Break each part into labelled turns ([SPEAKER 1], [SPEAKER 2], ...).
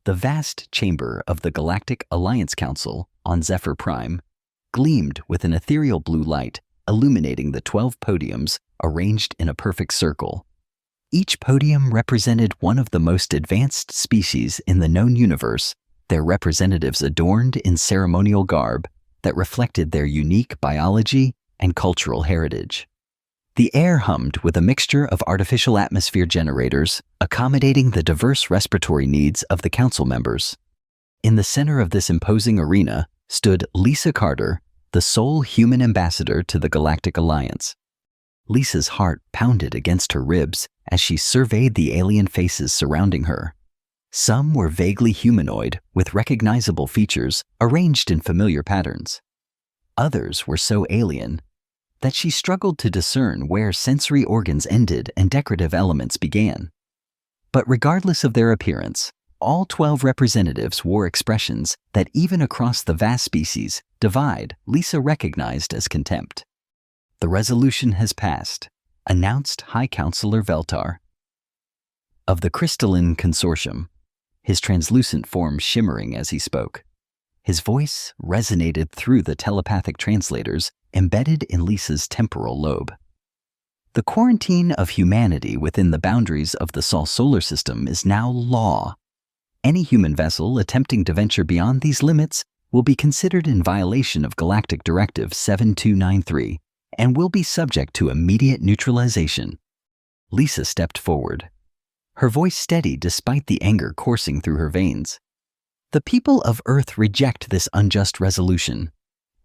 [SPEAKER 1] The vast chamber of the Galactic Alliance Council on Zephyr Prime gleamed with an ethereal blue light, illuminating the 12 podiums arranged in a perfect circle. Each podium represented one of the most advanced species in the known universe, their representatives adorned in ceremonial garb that reflected their unique biology and cultural heritage. The air hummed with a mixture of artificial atmosphere generators, accommodating the diverse respiratory needs of the council members. In the center of this imposing arena stood Lisa Carter, the sole human ambassador to the Galactic Alliance. Lisa's heart pounded against her ribs as she surveyed the alien faces surrounding her. Some were vaguely humanoid, with recognizable features arranged in familiar patterns. Others were so alien that she struggled to discern where sensory organs ended and decorative elements began. But regardless of their appearance, all 12 representatives wore expressions that even across the vast species divide Lisa recognized as contempt. "The resolution has passed," announced High Counselor Veltar. Of the Crystalline Consortium, his translucent form shimmering as he spoke. His voice resonated through the telepathic translators embedded in Lisa's temporal lobe. "The quarantine of humanity within the boundaries of the Sol solar system is now law. Any human vessel attempting to venture beyond these limits will be considered in violation of Galactic Directive 7293 and will be subject to immediate neutralization." Lisa stepped forward, her voice steady despite the anger coursing through her veins. "The people of Earth reject this unjust resolution.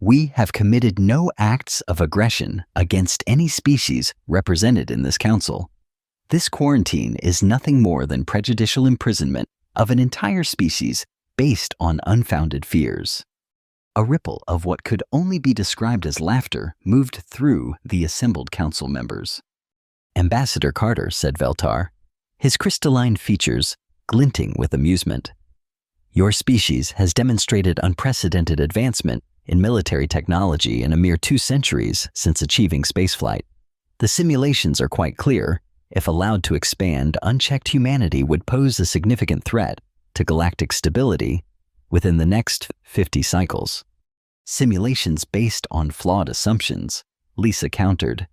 [SPEAKER 1] We have committed no acts of aggression against any species represented in this council. This quarantine is nothing more than prejudicial imprisonment of an entire species based on unfounded fears." A ripple of what could only be described as laughter moved through the assembled council members. "Ambassador Carter," said Veltar, his crystalline features glinting with amusement, "your species has demonstrated unprecedented advancement in military technology in a mere 2 centuries since achieving spaceflight. The simulations are quite clear. If allowed to expand, unchecked humanity would pose a significant threat to galactic stability within the next 50 cycles. Simulations based on flawed assumptions," Lisa countered.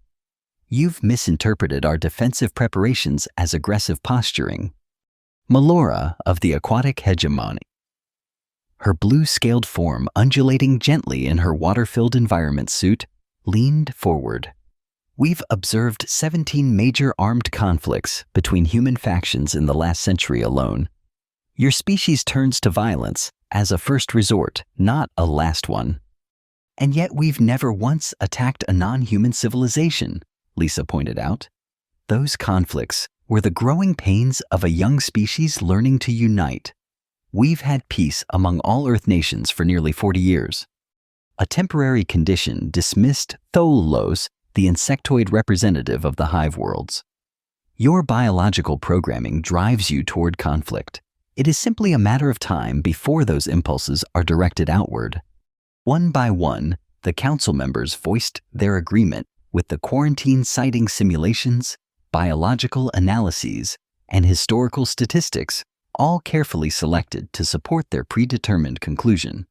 [SPEAKER 1] "You've misinterpreted our defensive preparations as aggressive posturing." Melora of the Aquatic Hegemony, her blue-scaled form undulating gently in her water-filled environment suit, leaned forward. "We've observed 17 major armed conflicts between human factions in the last century alone. Your species turns to violence as a first resort, not a last one. And yet we've never once attacked a non-human civilization," Lisa pointed out. "Those conflicts were the growing pains of a young species learning to unite. We've had peace among all Earth nations for nearly 40 years. A temporary condition dismissed Tholos, the insectoid representative of the hive worlds. Your biological programming drives you toward conflict. It is simply a matter of time before those impulses are directed outward." One by one, the council members voiced their agreement with the quarantine sighting simulations, biological analyses, and historical statistics, all carefully selected to support their predetermined conclusion.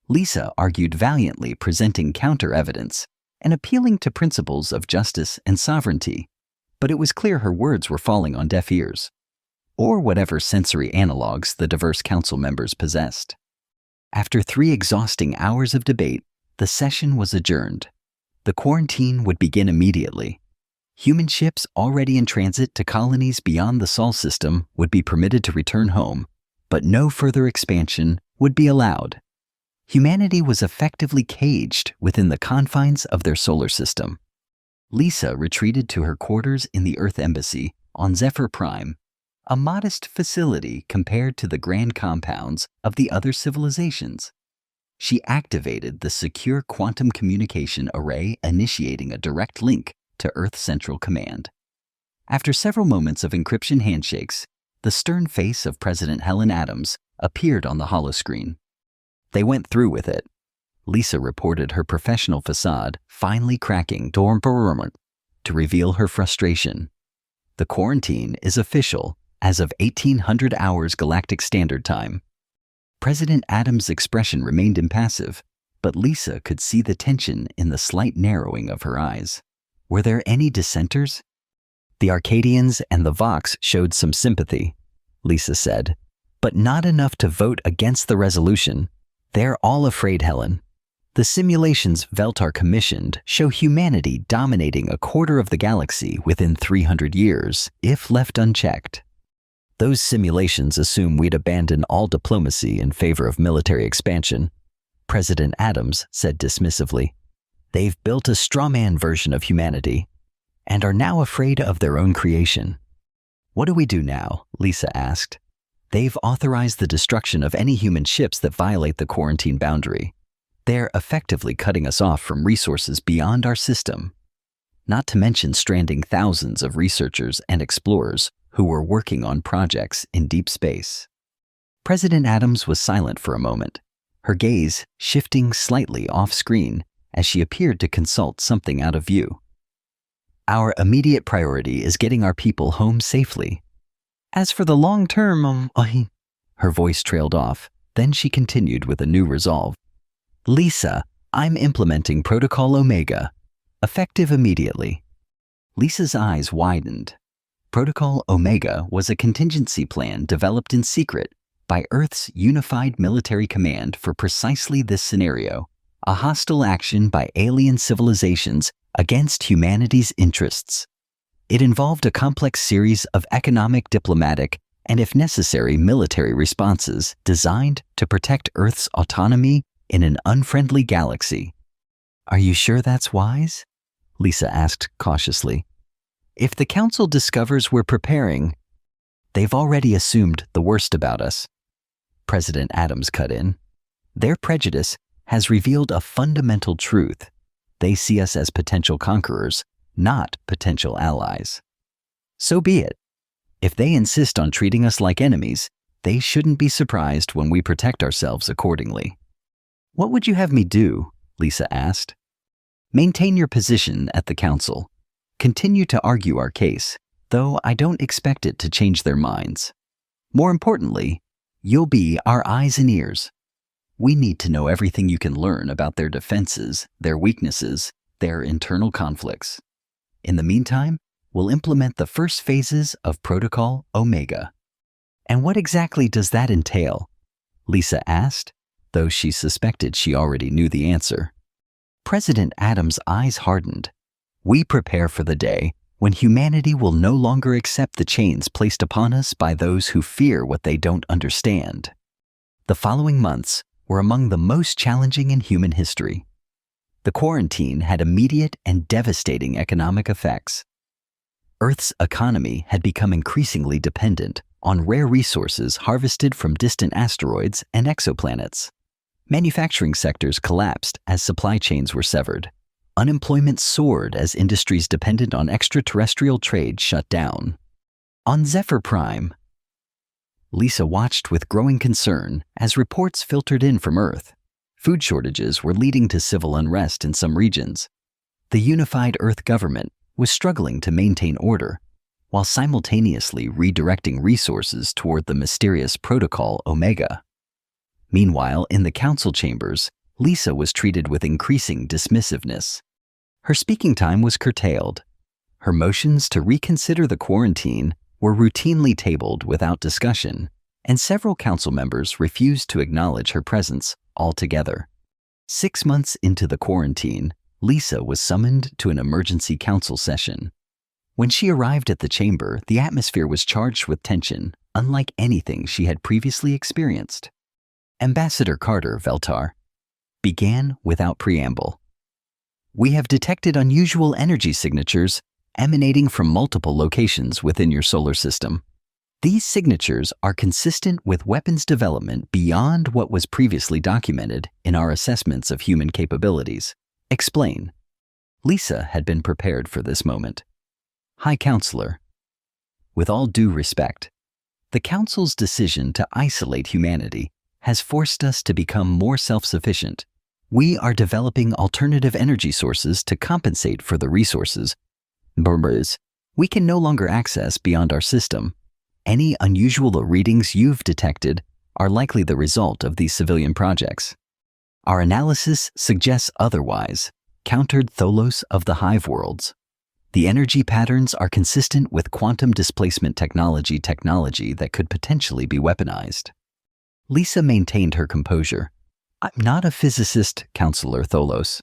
[SPEAKER 1] Lisa argued valiantly, presenting counter-evidence and appealing to principles of justice and sovereignty, but it was clear her words were falling on deaf ears, or whatever sensory analogs the diverse council members possessed. After 3 exhausting hours of debate, the session was adjourned. The quarantine would begin immediately. Human ships already in transit to colonies beyond the Sol system would be permitted to return home, but no further expansion would be allowed. Humanity was effectively caged within the confines of their solar system. Lisa retreated to her quarters in the Earth Embassy on Zephyr Prime, a modest facility compared to the grand compounds of the other civilizations. She activated the secure quantum communication array, initiating a direct link to Earth Central Command. After several moments of encryption handshakes, the stern face of President Helen Adams appeared on the holoscreen. "They went through with it," Lisa reported, her professional facade finally cracking to reveal her frustration. "The quarantine is official, as of 1800 hours Galactic Standard Time. President Adams' expression remained impassive, but Lisa could see the tension in the slight narrowing of her eyes. Were there any dissenters? The Arcadians and the Vox showed some sympathy, Lisa said, but not enough to vote against the resolution. They're all afraid, Helen. The simulations Veltar commissioned show humanity dominating a quarter of the galaxy within 300 years, if left unchecked. Those simulations assume we'd abandon all diplomacy in favor of military expansion, President Adams said dismissively. They've built a strawman version of humanity and are now afraid of their own creation. What do we do now? Lisa asked. They've authorized the destruction of any human ships that violate the quarantine boundary. They're effectively cutting us off from resources beyond our system, not to mention stranding thousands of researchers and explorers who were working on projects in deep space. President Adams was silent for a moment, her gaze shifting slightly off-screen as she appeared to consult something out of view. Our immediate priority is getting our people home safely. As for the long term, her voice trailed off. Then she continued with a new resolve. Lisa, I'm implementing Protocol Omega, effective immediately. Lisa's eyes widened. Protocol Omega was a contingency plan developed in secret by Earth's Unified Military Command for precisely this scenario, a hostile action by alien civilizations against humanity's interests. It involved a complex series of economic, diplomatic, and if necessary, military responses designed to protect Earth's autonomy in an unfriendly galaxy. Are you sure that's wise? Lisa asked cautiously. If the Council discovers we're preparing, they've already assumed the worst about us. President Adams cut in. Their prejudice has revealed a fundamental truth. They see us as potential conquerors, not potential allies. So be it. If they insist on treating us like enemies, they shouldn't be surprised when we protect ourselves accordingly. What would you have me do? Lisa asked. Maintain your position at the Council. Continue to argue our case, though I don't expect it to change their minds. More importantly, you'll be our eyes and ears. We need to know everything you can learn about their defenses, their weaknesses, their internal conflicts. In the meantime, we'll implement the first phases of Protocol Omega. And what exactly does that entail? Lisa asked, though she suspected she already knew the answer. President Adams' eyes hardened. We prepare for the day when humanity will no longer accept the chains placed upon us by those who fear what they don't understand. The following months were among the most challenging in human history. The quarantine had immediate and devastating economic effects. Earth's economy had become increasingly dependent on rare resources harvested from distant asteroids and exoplanets. Manufacturing sectors collapsed as supply chains were severed. Unemployment soared as industries dependent on extraterrestrial trade shut down. On Zephyr Prime, Lisa watched with growing concern as reports filtered in from Earth. Food shortages were leading to civil unrest in some regions. The unified Earth government was struggling to maintain order, while simultaneously redirecting resources toward the mysterious Protocol Omega. Meanwhile, in the council chambers, Lisa was treated with increasing dismissiveness. Her speaking time was curtailed. Her motions to reconsider the quarantine were routinely tabled without discussion, and several council members refused to acknowledge her presence altogether. 6 months into the quarantine, Lisa was summoned to an emergency council session. When she arrived at the chamber, the atmosphere was charged with tension, unlike anything she had previously experienced. Ambassador Carter, Veltar, began without preamble. We have detected unusual energy signatures emanating from multiple locations within your solar system. These signatures are consistent with weapons development beyond what was previously documented in our assessments of human capabilities. Explain. Lisa had been prepared for this moment. High Counselor, with all due respect, the Council's decision to isolate humanity has forced us to become more self-sufficient. We are developing alternative energy sources to compensate for the resources we can no longer access beyond our system. Any unusual readings you've detected are likely the result of these civilian projects. Our analysis suggests otherwise, countered Tholos of the Hive Worlds. The energy patterns are consistent with quantum displacement technology that could potentially be weaponized. Lisa maintained her composure. I'm not a physicist, Counselor Tholos.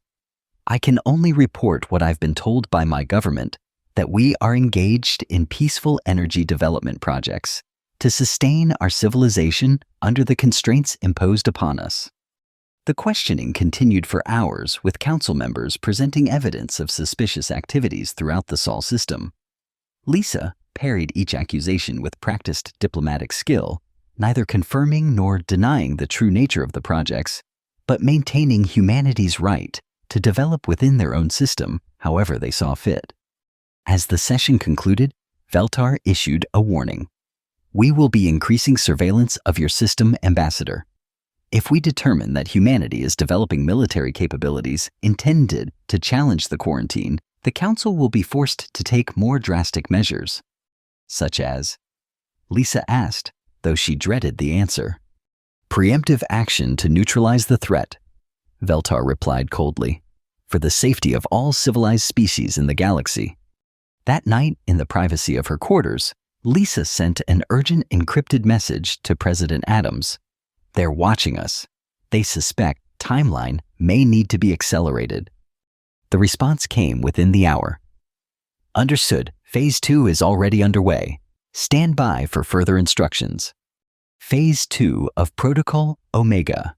[SPEAKER 1] I can only report what I've been told by my government, that we are engaged in peaceful energy development projects to sustain our civilization under the constraints imposed upon us. The questioning continued for hours, with council members presenting evidence of suspicious activities throughout the Sol system. Lisa parried each accusation with practiced diplomatic skill, neither confirming nor denying the true nature of the projects, but maintaining humanity's right to develop within their own system however they saw fit. As the session concluded, Veltar issued a warning. We will be increasing surveillance of your system, Ambassador. If we determine that humanity is developing military capabilities intended to challenge the quarantine, the Council will be forced to take more drastic measures. Such as? Lisa asked, though she dreaded the answer. Preemptive action to neutralize the threat, Veltar replied coldly, for the safety of all civilized species in the galaxy. That night, in the privacy of her quarters, Lisa sent an urgent encrypted message to President Adams. They're watching us. They suspect timeline may need to be accelerated. The response came within the hour. Understood. Phase 2 is already underway. Stand by for further instructions. Phase 2 of Protocol Omega,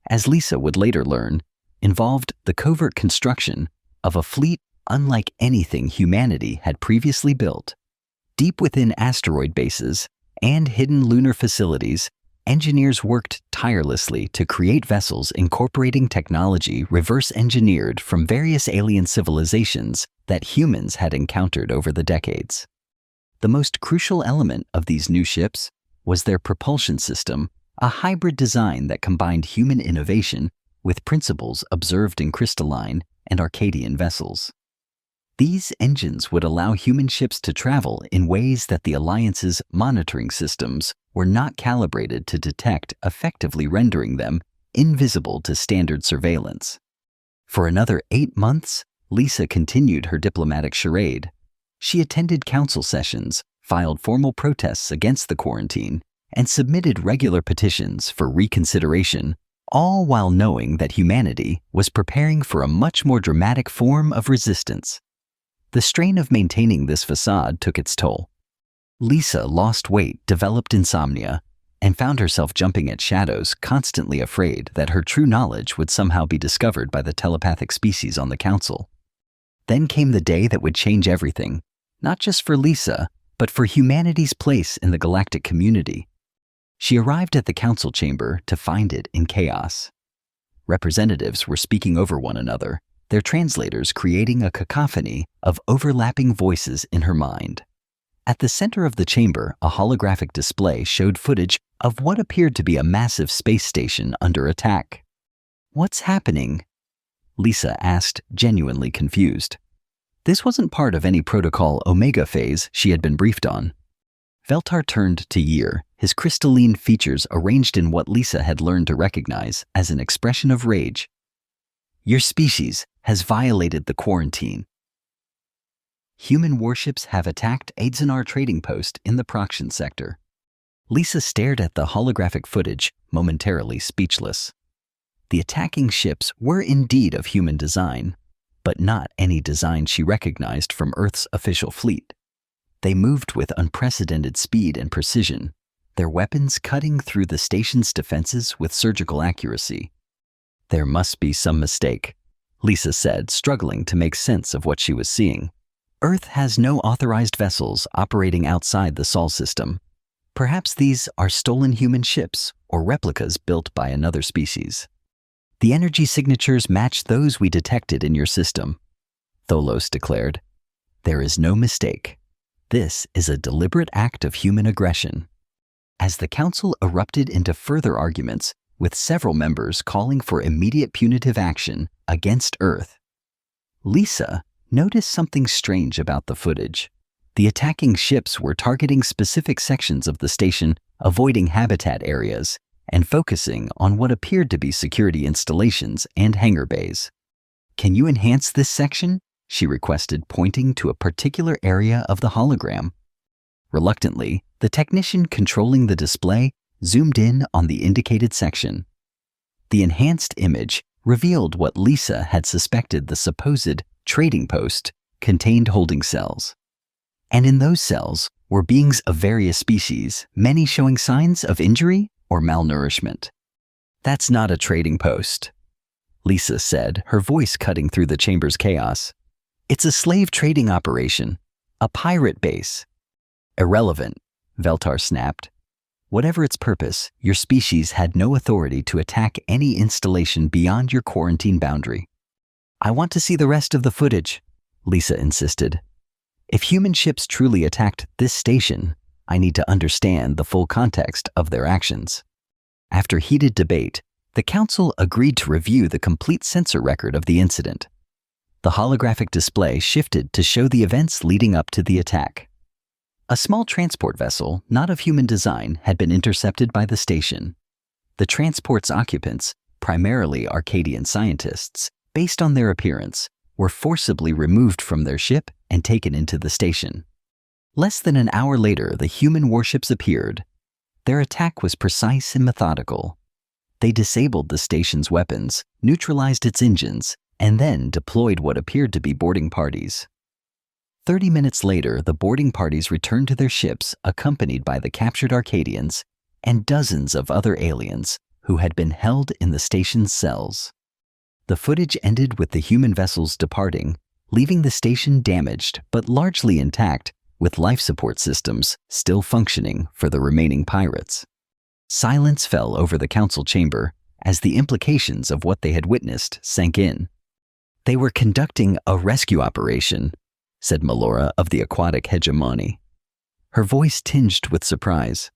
[SPEAKER 1] as Lisa would later learn, involved the covert construction of a fleet unlike anything humanity had previously built. Deep within asteroid bases and hidden lunar facilities, engineers worked tirelessly to create vessels incorporating technology reverse-engineered from various alien civilizations that humans had encountered over the decades. The most crucial element of these new ships was their propulsion system, a hybrid design that combined human innovation with principles observed in crystalline and Arcadian vessels. These engines would allow human ships to travel in ways that the Alliance's monitoring systems were not calibrated to detect, effectively rendering them invisible to standard surveillance. For another 8 months, Lisa continued her diplomatic charade. She attended council sessions, filed formal protests against the quarantine, and submitted regular petitions for reconsideration, all while knowing that humanity was preparing for a much more dramatic form of resistance. The strain of maintaining this facade took its toll. Lisa lost weight, developed insomnia, and found herself jumping at shadows, constantly afraid that her true knowledge would somehow be discovered by the telepathic species on the council. Then came the day that would change everything, not just for Lisa, but for humanity's place in the galactic community. She arrived at the council chamber to find it in chaos. Representatives were speaking over one another, their translators creating a cacophony of overlapping voices in her mind. At the center of the chamber, a holographic display showed footage of what appeared to be a massive space station under attack. What's happening? Lisa asked, genuinely confused. This wasn't part of any Protocol Omega phase she had been briefed on. Veltar turned to Yer, his crystalline features arranged in what Lisa had learned to recognize as an expression of rage. Your species has violated the quarantine. Human warships have attacked Aidzenar trading post in the Proxian sector. Lisa stared at the holographic footage, momentarily speechless. The attacking ships were indeed of human design, but not any design she recognized from Earth's official fleet. They moved with unprecedented speed and precision, their weapons cutting through the station's defenses with surgical accuracy. There must be some mistake, Lisa said, struggling to make sense of what she was seeing. Earth has no authorized vessels operating outside the Sol system. Perhaps these are stolen human ships or replicas built by another species. The energy signatures match those we detected in your system, Tholos declared. There is no mistake. This is a deliberate act of human aggression. As the council erupted into further arguments, with several members calling for immediate punitive action against Earth, Lisa noticed something strange about the footage. The attacking ships were targeting specific sections of the station, avoiding habitat areas, and focusing on what appeared to be security installations and hangar bays. "Can you enhance this section?" she requested, pointing to a particular area of the hologram. Reluctantly, the technician controlling the display zoomed in on the indicated section. The enhanced image revealed what Lisa had suspected the supposed trading post contained holding cells. And in those cells were beings of various species, many showing signs of injury or malnourishment. "That's not a trading post," Lisa said, her voice cutting through the chamber's chaos. "It's a slave trading operation, a pirate base." "Irrelevant," Veltar snapped. "Whatever its purpose, your species had no authority to attack any installation beyond your quarantine boundary." "I want to see the rest of the footage," Lisa insisted. "If human ships truly attacked this station, I need to understand the full context of their actions." After heated debate, the Council agreed to review the complete sensor record of the incident. The holographic display shifted to show the events leading up to the attack. A small transport vessel, not of human design, had been intercepted by the station. The transport's occupants, primarily Arcadian scientists, based on their appearance, were forcibly removed from their ship and taken into the station. Less than an hour later, the human warships appeared. Their attack was precise and methodical. They disabled the station's weapons, neutralized its engines, and then deployed what appeared to be boarding parties. 30 minutes later, the boarding parties returned to their ships, accompanied by the captured Arcadians and dozens of other aliens who had been held in the station's cells. The footage ended with the human vessels departing, leaving the station damaged but largely intact, with life support systems still functioning for the remaining pirates. Silence fell over the council chamber as the implications of what they had witnessed sank in. "They were conducting a rescue operation," said Melora of the aquatic hegemony, her voice tinged with surprise.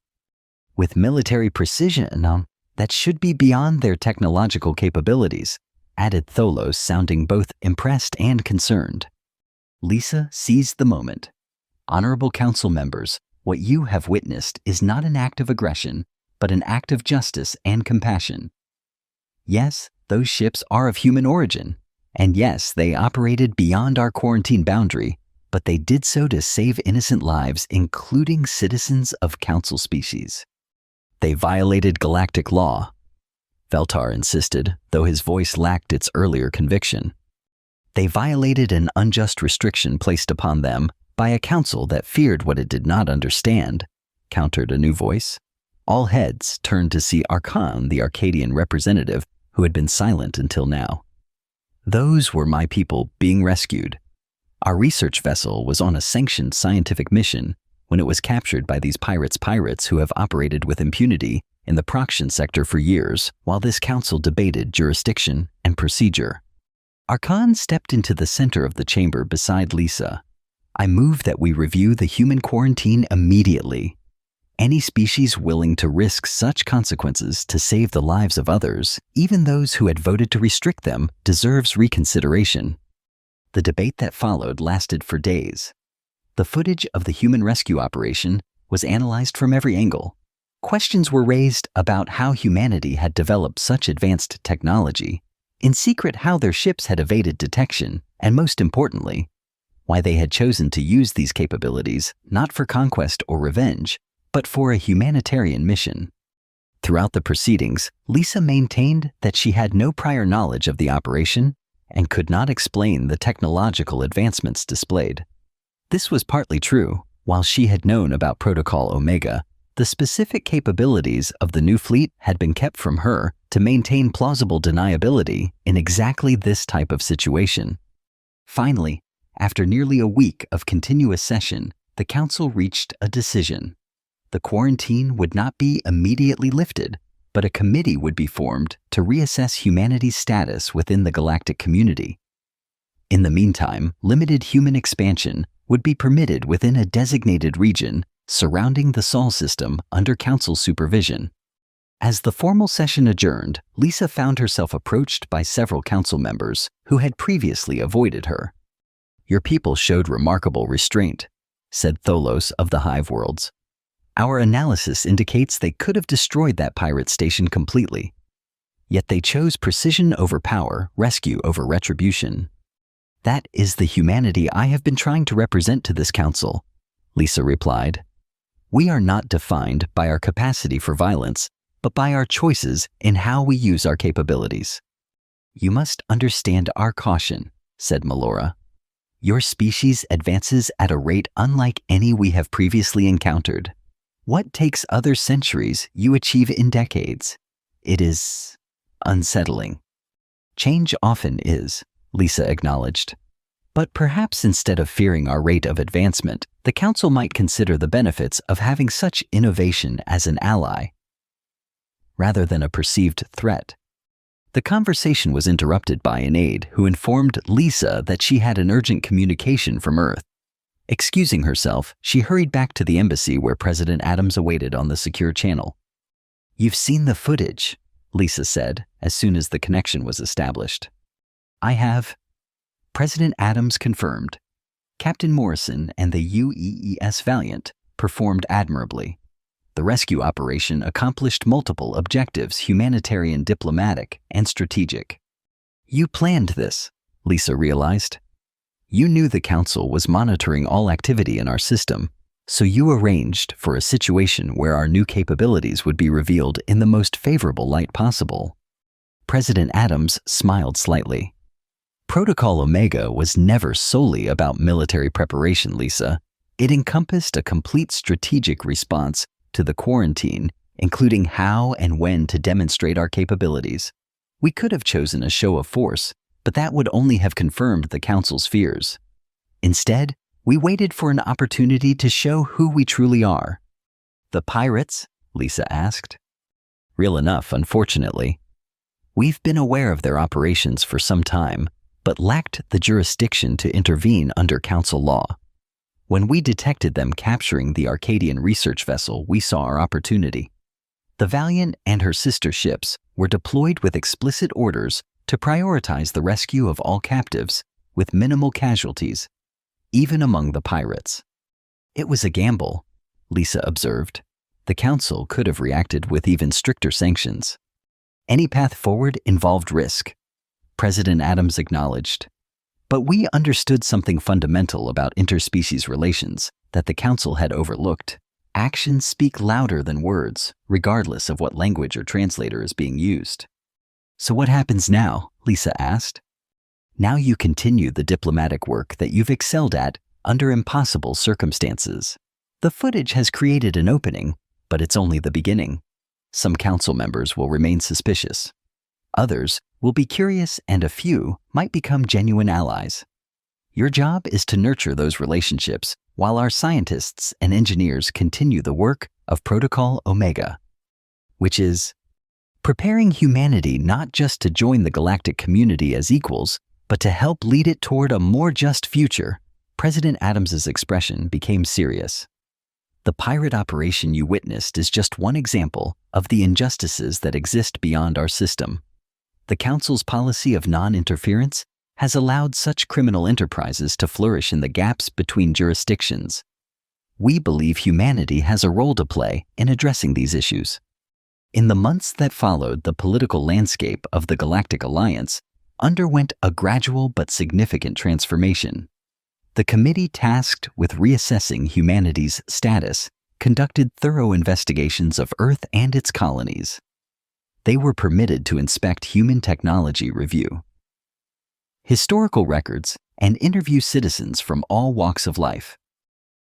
[SPEAKER 1] "With military precision, that should be beyond their technological capabilities," added Tholos, sounding both impressed and concerned. Lisa seized the moment. "Honorable council members, what you have witnessed is not an act of aggression, but an act of justice and compassion. Yes, those ships are of human origin, and yes, they operated beyond our quarantine boundary, but they did so to save innocent lives, including citizens of council species. They violated galactic law," Veltar insisted, though his voice lacked its earlier conviction. "They violated an unjust restriction placed upon them by a council that feared what it did not understand," countered a new voice. All heads turned to see Archon, the Arcadian representative, who had been silent until now. "Those were my people being rescued. Our research vessel was on a sanctioned scientific mission when it was captured by these pirates who have operated with impunity in the Proxian sector for years, while this council debated jurisdiction and procedure." Archon stepped into the center of the chamber beside Lisa. "I move that we review the human quarantine immediately. Any species willing to risk such consequences to save the lives of others, even those who had voted to restrict them, deserves reconsideration." The debate that followed lasted for days. The footage of the human rescue operation was analyzed from every angle. Questions were raised about how humanity had developed such advanced technology, in secret how their ships had evaded detection, and most importantly, why they had chosen to use these capabilities not for conquest or revenge, but for a humanitarian mission. Throughout the proceedings, Lisa maintained that she had no prior knowledge of the operation and could not explain the technological advancements displayed. This was partly true. While she had known about Protocol Omega, the specific capabilities of the new fleet had been kept from her to maintain plausible deniability in exactly this type of situation. Finally, after nearly a week of continuous session, the council reached a decision. The quarantine would not be immediately lifted, but a committee would be formed to reassess humanity's status within the galactic community. In the meantime, limited human expansion would be permitted within a designated region surrounding the Sol system under council supervision. As the formal session adjourned, Lisa found herself approached by several council members who had previously avoided her. "Your people showed remarkable restraint," said Tholos of the Hive Worlds. Our analysis indicates they could have destroyed that pirate station completely. Yet they chose precision over power, rescue over retribution. That is the humanity I have been trying to represent to this council, Lisa replied. We are not defined by our capacity for violence, but by our choices in how we use our capabilities. You must understand our caution, said Melora. Your species advances at a rate unlike any we have previously encountered. What takes others centuries, you achieve in decades. It is unsettling. Change often is, Lisa acknowledged. But perhaps instead of fearing our rate of advancement, the Council might consider the benefits of having such innovation as an ally, rather than a perceived threat. The conversation was interrupted by an aide who informed Lisa that she had an urgent communication from Earth. Excusing herself, she hurried back to the embassy where President Adams awaited on the secure channel. You've seen the footage, Lisa said as soon as the connection was established. I have. President Adams confirmed. Captain Morrison and the UEES Valiant performed admirably. The rescue operation accomplished multiple objectives: humanitarian, diplomatic, and strategic. You planned this, Lisa realized. You knew the Council was monitoring all activity in our system, so you arranged for a situation where our new capabilities would be revealed in the most favorable light possible. President Adams smiled slightly. Protocol Omega was never solely about military preparation, Lisa. It encompassed a complete strategic response to the quarantine, including how and when to demonstrate our capabilities. We could have chosen a show of force, but that would only have confirmed the Council's fears. Instead, we waited for an opportunity to show who we truly are. The pirates? Lisa asked. Real enough, unfortunately. We've been aware of their operations for some time, but lacked the jurisdiction to intervene under Council law. When we detected them capturing the Arcadian research vessel, we saw our opportunity. The Valiant and her sister ships were deployed with explicit orders to prioritize the rescue of all captives with minimal casualties, even among the pirates. It was a gamble, Lisa observed. The Council could have reacted with even stricter sanctions. Any path forward involved risk, President Adams acknowledged. But we understood something fundamental about interspecies relations that the Council had overlooked. Actions speak louder than words, regardless of what language or translator is being used. So what happens now? Lisa asked. Now you continue the diplomatic work that you've excelled at under impossible circumstances. The footage has created an opening, but it's only the beginning. Some Council members will remain suspicious. Others will be curious, and a few might become genuine allies. Your job is to nurture those relationships while our scientists and engineers continue the work of Protocol Omega, which is preparing humanity not just to join the galactic community as equals, but to help lead it toward a more just future. President Adams's expression became serious. The pirate operation you witnessed is just one example of the injustices that exist beyond our system. The Council's policy of non-interference has allowed such criminal enterprises to flourish in the gaps between jurisdictions. We believe humanity has a role to play in addressing these issues. In the months that followed, the political landscape of the Galactic Alliance underwent a gradual but significant transformation. The committee tasked with reassessing humanity's status conducted thorough investigations of Earth and its colonies. They were permitted to inspect human technology review, historical records, and interview citizens from all walks of life.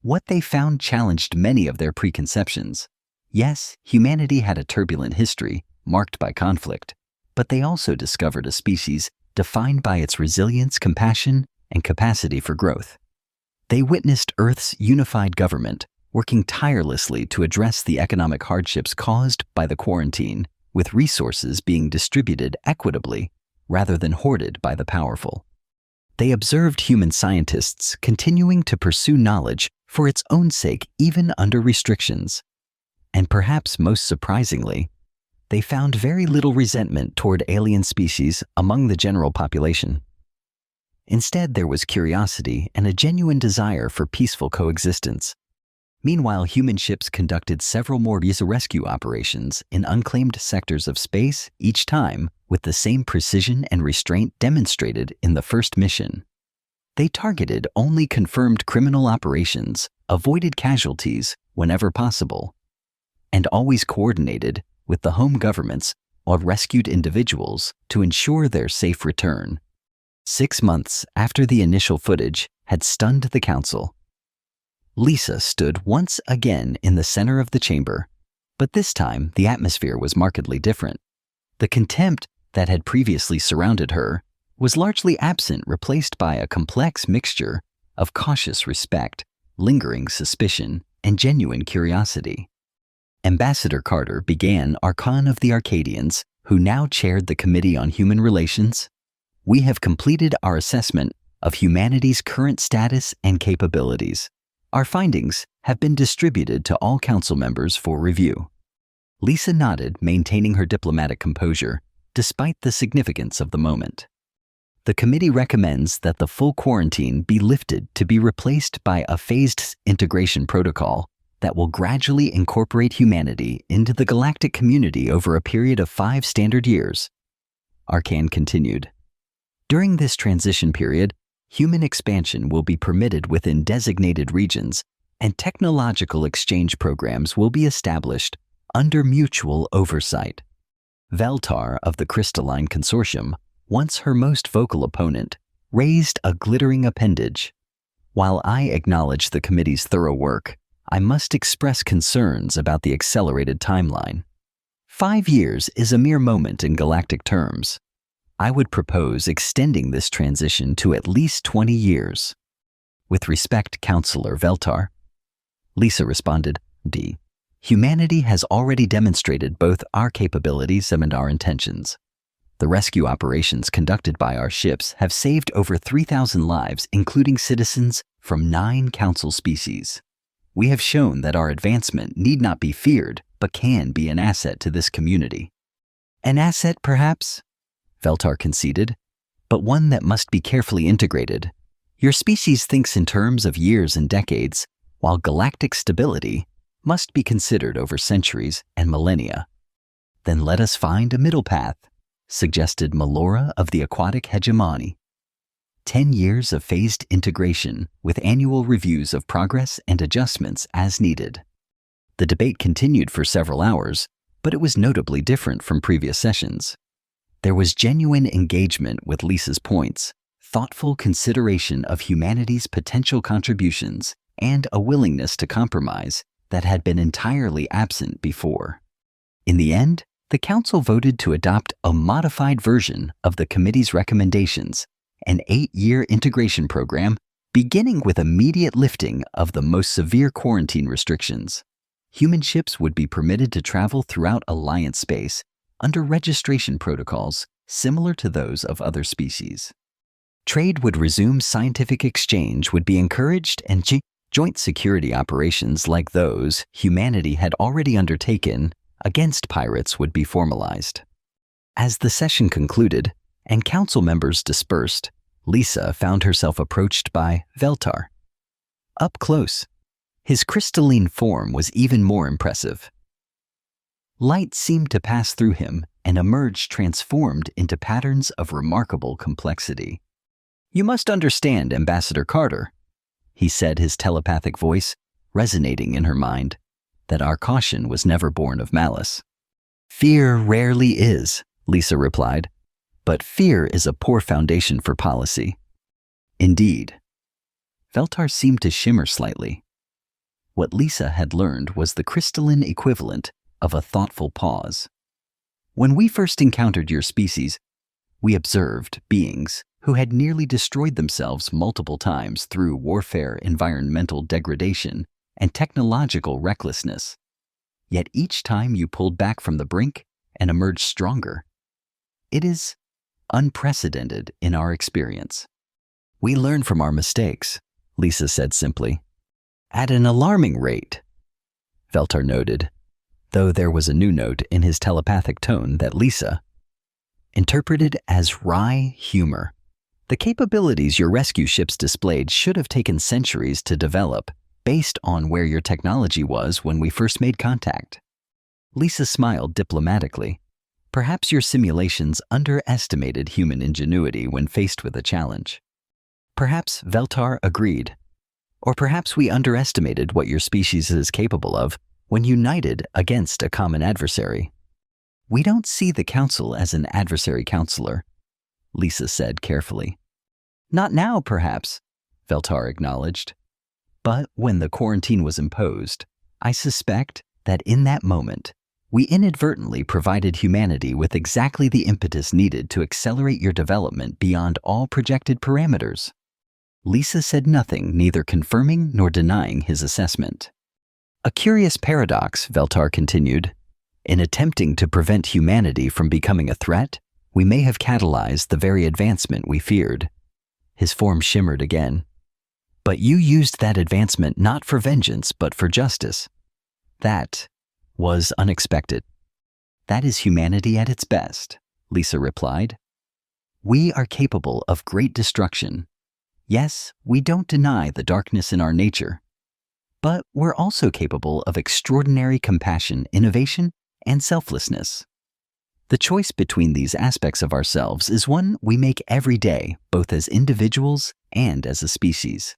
[SPEAKER 1] What they found challenged many of their preconceptions. Yes, humanity had a turbulent history marked by conflict, but they also discovered a species defined by its resilience, compassion, and capacity for growth. They witnessed Earth's unified government working tirelessly to address the economic hardships caused by the quarantine, with resources being distributed equitably rather than hoarded by the powerful. They observed human scientists continuing to pursue knowledge for its own sake even under restrictions. And perhaps most surprisingly, they found very little resentment toward alien species among the general population. Instead, there was curiosity and a genuine desire for peaceful coexistence. Meanwhile, human ships conducted several more visa rescue operations in unclaimed sectors of space, each time with the same precision and restraint demonstrated in the first mission. They targeted only confirmed criminal operations, avoided casualties whenever possible, and always coordinated with the home governments of rescued individuals to ensure their safe return. 6 months after the initial footage had stunned the council, Lisa stood once again in the center of the chamber, but this time the atmosphere was markedly different. The contempt that had previously surrounded her was largely absent, replaced by a complex mixture of cautious respect, lingering suspicion, and genuine curiosity. Ambassador Carter began Archon of the Arcadians, who now chaired the Committee on Human Relations. We have completed our assessment of humanity's current status and capabilities. Our findings have been distributed to all council members for review. Lisa nodded, maintaining her diplomatic composure, despite the significance of the moment. The committee recommends that the full quarantine be lifted to be replaced by a phased integration protocol that will gradually incorporate humanity into the galactic community over a period of 5 standard years. Arcan continued. During this transition period, human expansion will be permitted within designated regions, and technological exchange programs will be established under mutual oversight. Veltar of the Crystalline Consortium, once her most vocal opponent, raised a glittering appendage. While I acknowledge the committee's thorough work, I must express concerns about the accelerated timeline. 5 years is a mere moment in galactic terms. I would propose extending this transition to at least 20 years. With respect, Counselor Veltar. Lisa responded, D. Humanity has already demonstrated both our capabilities and our intentions. The rescue operations conducted by our ships have saved over 3,000 lives, including citizens from 9 council species. We have shown that our advancement need not be feared, but can be an asset to this community. An asset, perhaps? Veltar conceded, but one that must be carefully integrated. Your species thinks in terms of years and decades, while galactic stability must be considered over centuries and millennia. Then let us find a middle path, suggested Melora of the Aquatic Hegemony. 10 years of phased integration with annual reviews of progress and adjustments as needed. The debate continued for several hours, but it was notably different from previous sessions. There was genuine engagement with Lisa's points, thoughtful consideration of humanity's potential contributions, and a willingness to compromise that had been entirely absent before. In the end, the Council voted to adopt a modified version of the committee's recommendations, an 8-year integration program beginning with immediate lifting of the most severe quarantine restrictions. Human ships would be permitted to travel throughout Alliance space under registration protocols similar to those of other species. Trade would resume, scientific exchange would be encouraged, and joint security operations like those humanity had already undertaken against pirates would be formalized. As the session concluded and council members dispersed, Lisa found herself approached by Veltar. Up close, his crystalline form was even more impressive. Light seemed to pass through him and emerge transformed into patterns of remarkable complexity. You must understand, Ambassador Carter, he said, his telepathic voice resonating in her mind, that our caution was never born of malice. Fear rarely is, Lisa replied, but fear is a poor foundation for policy. Indeed. Veltar seemed to shimmer slightly. What Lisa had learned was the crystalline equivalent of a thoughtful pause. When we first encountered your species, we observed beings who had nearly destroyed themselves multiple times through warfare, environmental degradation, and technological recklessness. Yet each time you pulled back from the brink and emerged stronger. It is unprecedented in our experience. We learn from our mistakes, Lisa said simply. At an alarming rate, Veltar noted, though there was a new note in his telepathic tone that Lisa interpreted as wry humor. The capabilities your rescue ships displayed should have taken centuries to develop, based on where your technology was when we first made contact. Lisa smiled diplomatically. Perhaps your simulations underestimated human ingenuity when faced with a challenge. Perhaps Veltar agreed. Or perhaps we underestimated what your species is capable of when united against a common adversary. We don't see the Council as an adversary counselor, Lisa said carefully. Not now, perhaps, Veltar acknowledged. But when the quarantine was imposed, I suspect that in that moment, we inadvertently provided humanity with exactly the impetus needed to accelerate your development beyond all projected parameters. Lisa said nothing, neither confirming nor denying his assessment. A curious paradox, Veltar continued. In attempting to prevent humanity from becoming a threat, we may have catalyzed the very advancement we feared. His form shimmered again. But you used that advancement not for vengeance, but for justice. That was unexpected. That is humanity at its best, Lisa replied. We are capable of great destruction. Yes, we don't deny the darkness in our nature. But we're also capable of extraordinary compassion, innovation, and selflessness. The choice between these aspects of ourselves is one we make every day, both as individuals and as a species.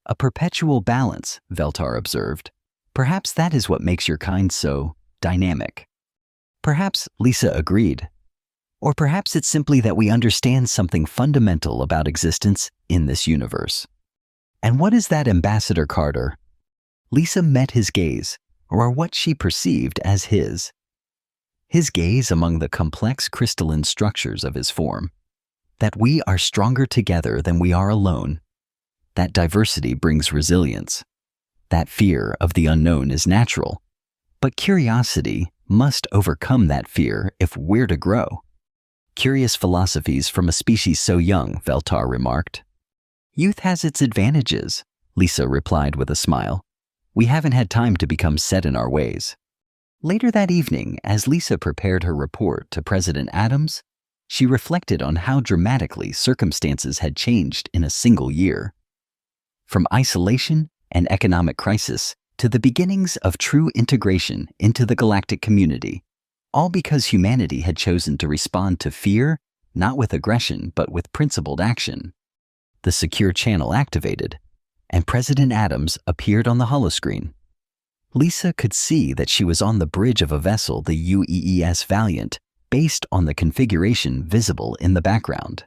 [SPEAKER 1] A perpetual balance, Veltar observed. Perhaps that is what makes your kind so dynamic. Perhaps Lisa agreed. Or perhaps it's simply that we understand something fundamental about existence in this universe. And what is that, Ambassador Carter? Lisa met his gaze, or what she perceived as his. His gaze among the complex crystalline structures of his form. That we are stronger together than we are alone. That diversity brings resilience. That fear of the unknown is natural. But curiosity must overcome that fear if we're to grow. Curious philosophies from a species so young, Veltar remarked. Youth has its advantages, Lisa replied with a smile. We haven't had time to become set in our ways. Later that evening, as Lisa prepared her report to President Adams, she reflected on how dramatically circumstances had changed in a single year. From isolation and economic crisis to the beginnings of true integration into the galactic community, all because humanity had chosen to respond to fear, not with aggression, but with principled action. The secure channel activated, and President Adams appeared on the holoscreen. Lisa could see that she was on the bridge of a vessel, the UEES Valiant, based on the configuration visible in the background.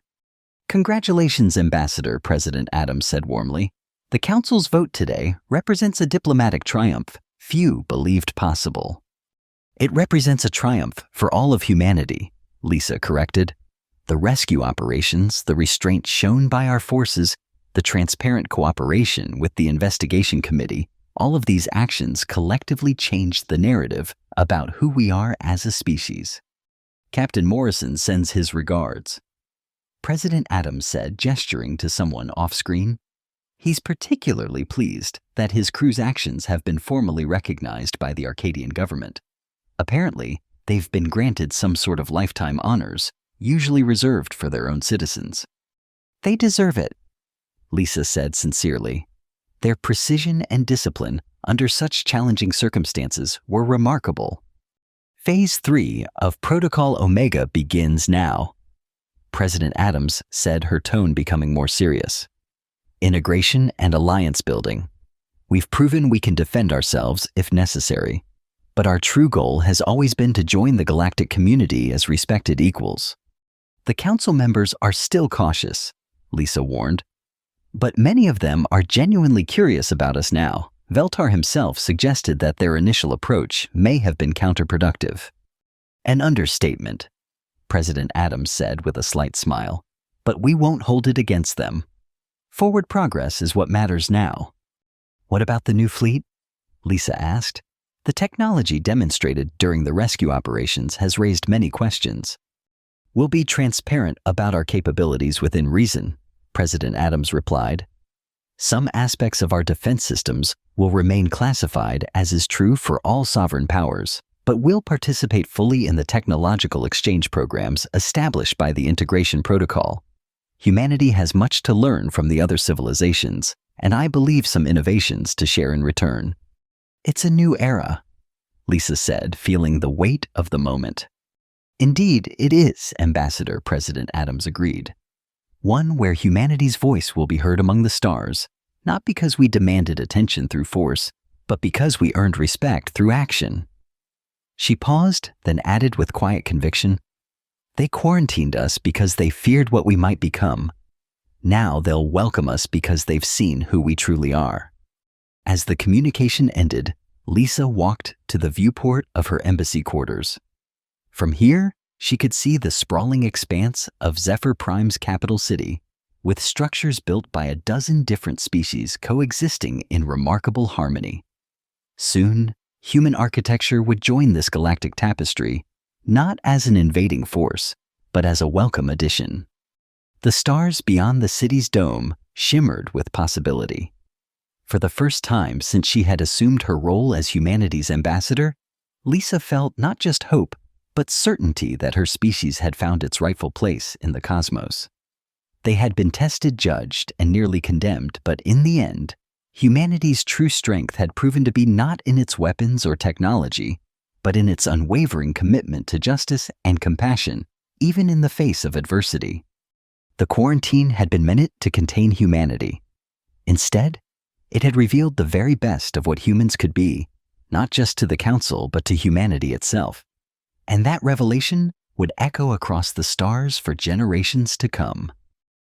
[SPEAKER 1] Congratulations, Ambassador, President Adams said warmly. The Council's vote today represents a diplomatic triumph few believed possible. It represents a triumph for all of humanity, Lisa corrected. The rescue operations, the restraint shown by our forces, the transparent cooperation with the investigation committee, all of these actions collectively changed the narrative about who we are as a species. Captain Morrison sends his regards. President Adams said, gesturing to someone off-screen. He's particularly pleased that his crew's actions have been formally recognized by the Arcadian government. Apparently, they've been granted some sort of lifetime honors, usually reserved for their own citizens. They deserve it, Lisa said sincerely. Their precision and discipline under such challenging circumstances were remarkable. Phase 3 of Protocol Omega begins now, President Adams said, her tone becoming more serious. Integration and alliance building. We've proven we can defend ourselves if necessary, but our true goal has always been to join the galactic community as respected equals. The Council members are still cautious, Lisa warned, but many of them are genuinely curious about us now. Veltar himself suggested that their initial approach may have been counterproductive. An understatement, President Adams said with a slight smile, but we won't hold it against them. Forward progress is what matters now. What about the new fleet? Lisa asked. The technology demonstrated during the rescue operations has raised many questions. We'll be transparent about our capabilities within reason, President Adams replied. Some aspects of our defense systems will remain classified, as is true for all sovereign powers, but will participate fully in the technological exchange programs established by the integration protocol. Humanity has much to learn from the other civilizations, and I believe some innovations to share in return. It's a new era, Lisa said, feeling the weight of the moment. Indeed, it is, Ambassador, President Adams agreed. One where humanity's voice will be heard among the stars, not because we demanded attention through force, but because we earned respect through action. She paused, then added with quiet conviction, "They quarantined us because they feared what we might become. Now they'll welcome us because they've seen who we truly are." As the communication ended, Lisa walked to the viewport of her embassy quarters. From here, she could see the sprawling expanse of Zephyr Prime's capital city, with structures built by a dozen different species coexisting in remarkable harmony. Soon, human architecture would join this galactic tapestry, not as an invading force, but as a welcome addition. The stars beyond the city's dome shimmered with possibility. For the first time since she had assumed her role as humanity's ambassador, Lisa felt not just hope, but certainty that her species had found its rightful place in the cosmos. They had been tested, judged, and nearly condemned, but in the end, humanity's true strength had proven to be not in its weapons or technology, but in its unwavering commitment to justice and compassion, even in the face of adversity. The quarantine had been meant to contain humanity. Instead, it had revealed the very best of what humans could be, not just to the Council, but to humanity itself. And that revelation would echo across the stars for generations to come.